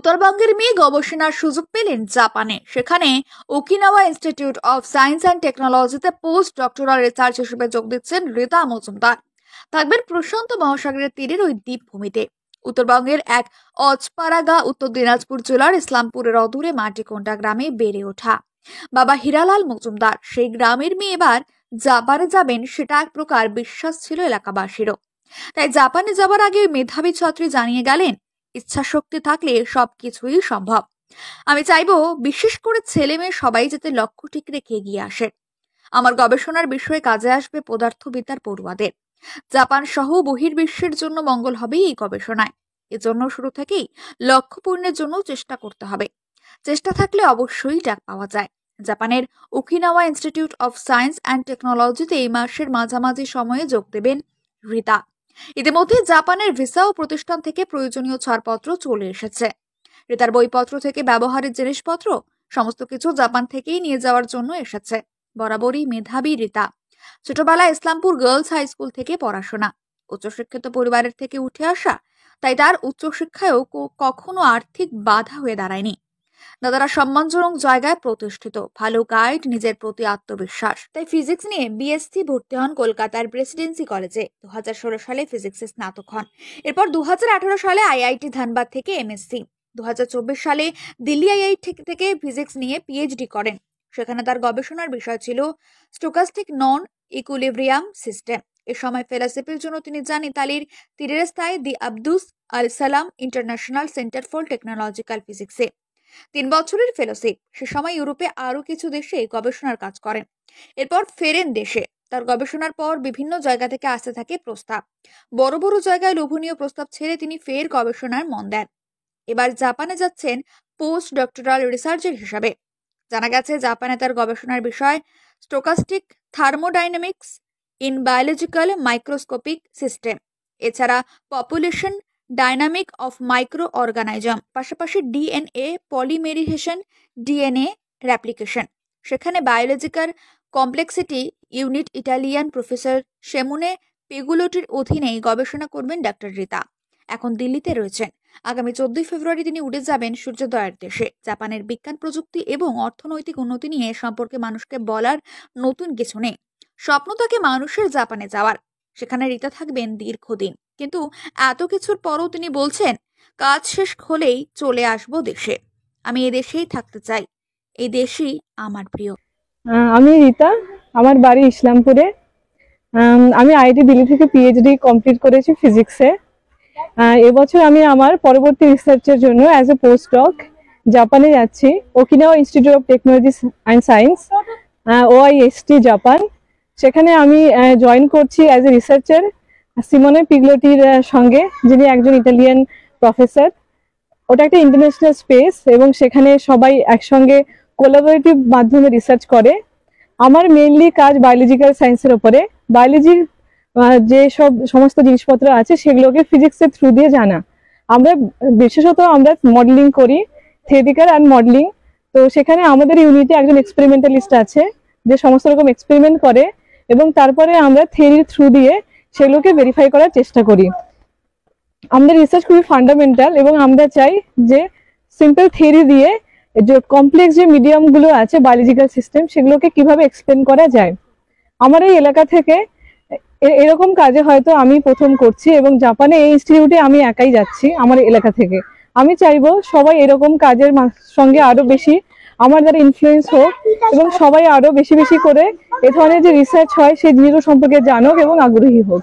উত্তরবঙ্গের মেয়ে গবেষণার সুযোগ পেলেন জাপানে। সেখানে Okinawa institute of science and টেকনোলজিতে পোস্ট ডক্টরাল রিসার্চ হিসেবে যোগ দিচ্ছেন রীতা মজুমদার। থাকবেন প্রশান্ত মহাসাগরের তীরের ওই দ্বীপভূমিতে। উত্তরবঙ্গের এক অজপাড়াগা উত্তর দিনাজপুর জেলার ইসলামপুরের অদূরে মাটিকোন্ডা গ্রামে বেড়ে ওঠা বাবা হীরালাল মজুমদার সেই গ্রামের মেয়ে এবার জাপানে যাবেন, সেটা এক প্রকার বিশ্বাস ছিল এলাকাবাসীরও। তাই জাপানে যাবার আগে মেধাবী ছাত্রী জানিয়ে গেলেন, ইচ্ছা শক্তি থাকলে সবকিছুই সম্ভব। আমি চাইবো বিশেষ করে ছেলে মেয়ে সবাই যাতে লক্ষ্য ঠিক রেখে এগিয়ে আসে। আমার গবেষণার বিষয়ে কাজে আসবে পদার্থবিদ্যার পড়ুয়াদের। জাপান সহ বহির্বিশ্বের জন্য মঙ্গল হবে এই গবেষণায়। এজন্য শুরু থেকেই লক্ষ্য পূরণের জন্য চেষ্টা করতে হবে। চেষ্টা থাকলে অবশ্যই ডাক পাওয়া যায়। জাপানের Okinawa institute of science and টেকনোলজিতে এই মাসের মাঝামাঝি সময়ে যোগ দেবেন রীতা। ইতিমধ্যে জাপানের ভিসা ও প্রতিষ্ঠান থেকে প্রয়োজনীয় ছাড়পত্র চলে এসেছে। রীতার বইপত্র থেকে ব্যবহারের জিনিসপত্র সমস্ত কিছু জাপান থেকেই নিয়ে যাওয়ার জন্য এসেছে। বরাবরই মেধাবী রীতা। ছোটবেলায় ইসলামপুর গার্লস হাই স্কুল থেকে পড়াশোনা। উচ্চশিক্ষিত পরিবারের থেকে উঠে আসা, তাই তার উচ্চশিক্ষায়ও কখনো আর্থিক বাধা হয়ে দাঁড়ায়নি। দাদারা সম্মানজনক জায়গায় প্রতিষ্ঠিত, ভালো গাইড, নিজের প্রতি আত্মবিশ্বাস। তাই ফিজিক্স নিয়ে বিএসসি ভর্তি হন কলকাতার প্রেসিডেন্সি কলেজে। 2016 সালে ফিজিক্সে স্নাতক হন। এরপর 2018 সালে আইআইটি ধানবাদ থেকে এমএসসি। 2024 সালে দিল্লি আইআইটি থেকে ফিজিক্স নিয়ে পিএইচডি করেন। সেখানে তার গবেষণার বিষয় ছিল স্টোকাস্টিক নন ইকুইলিব্রিয়াম সিস্টেম। এ সময় ফেলোশিপের জন্য তিনি যান ইতালির তিরেস্তায় দি আব্দুস আল সালাম ইন্টারন্যাশনাল সেন্টার ফর টেকনোলজিক্যাল ফিজিক্সে। 3 বছরের ফেলোশিপ। সে সময় ইউরোপে আরো কিছু দেশে গবেষণার কাজ করেন। এরপর ফেরেন দেশে। তার গবেষণার পর বিভিন্ন জায়গা থেকে আসতে থাকে প্রস্তাব। বড় বড় জায়গায় লোভনীয় প্রস্তাব ছেড়ে তিনি ফের গবেষণার মন দেন। এবার জাপানে যাচ্ছেন পোস্ট ডক্টরাল রিসার্চার হিসাবে। জানা গেছে জাপানে তার গবেষণার বিষয় stochastic thermodynamics in biological microscopic system. এছাড়া population dynamic of micro organism, পাশাপাশি ডিএনএ পলিমেরিজেশন, ডিএনএ রেপ্লিকেশন। সেখানে biological complexity unit Italian professor Simone পেগুলোটির অধীনেই গবেষণা করবেন ডক্টর রীতা। এখন দিল্লিতে রয়েছেন। আগামী 14 ফেব্রুয়ারি তিনি উড়ে যাবেন সূর্যোদয়ের দেশে। জাপানের বিজ্ঞান প্রযুক্তি এবং অর্থনৈতিক উন্নতি নিয়ে সম্পর্কে মানুষকে বলার নতুন কিছু নেই। স্বপ্ন তাকে মানুষের জাপানে যাওয়ার। সেখানে রীতা থাকবেন দীর্ঘদিন। কিন্তু এত কিছুর পরও তিনি বলছেন, কাজ শেষ হলেই চলে আসব দেশে। আমি এই দেশেই থাকতে চাই। এই দেশই আমার প্রিয়। আমি রীতা, আমার বাড়ি ইসলামপুরে। আমি আইআইটি দিল্লি থেকে পিএইচডি কমপ্লিট করেছি ফিজিক্সে। এবছর আমি আমার পরবর্তী রিসার্চের জন্য অ্যাজ এ পোস্ট ডক জাপানে যাচ্ছি। Okinawa institute of technology and science, OIST Japan. সেখানে আমি জয়েন করছি অ্যাজ এ রিসার্চার সিমোনে পিগলোটির সঙ্গে, যিনি একজন ইটালিয়ান প্রফেসর। ওটা একটা ইন্টারন্যাশনাল স্পেস এবং সেখানে সবাই একসঙ্গে কোলাবোরেটিভ মাধ্যমে রিসার্চ করে। আমার মেইনলি কাজ বায়োলজিক্যাল সায়েন্সের উপরে। বায়োলজির যে সমস্ত জিনিসপত্র আছে সেগুলোকে ফিজিক্সের থ্রু দিয়ে জানা। আমরা বিশেষত মডেলিং করি, থিওরিটিক্যাল অ্যান্ড মডেলিং। তো সেখানে আমাদের ইউনিটে একজন এক্সপেরিমেন্টালিস্ট আছে যে সমস্ত রকম এক্সপেরিমেন্ট করে এবং তারপরে আমরা থিওরির থ্রু দিয়ে সেগুলোকে ভেরিফাই করার চেষ্টা করি। আমাদের রিসার্চ খুবই ফান্ডামেন্টাল এবং আমরা চাই যে সিম্পল থিওরি দিয়ে যে কমপ্লেক্স যে মিডিয়ামগুলো আছে বায়োলজিক্যাল সিস্টেম, সেগুলোকে কিভাবে এক্সপ্লেন করা যায়। আমার এই এলাকা থেকে এরকম কাজে হয়তো আমি প্রথম করছি এবং জাপানে এই ইনস্টিটিউটে আমি একাই যাচ্ছি আমার এলাকা থেকে। আমি চাইবো সবাই এরকম কাজের সঙ্গে আরো বেশি আমার দ্বারা ইনফ্লুয়েন্স হোক এবং সবাই আরো বেশি বেশি করে এ ধরনের যে রিসার্চ হয় সেই জিনিসগুলো সম্পর্কে জানুক এবং আগ্রহী হোক।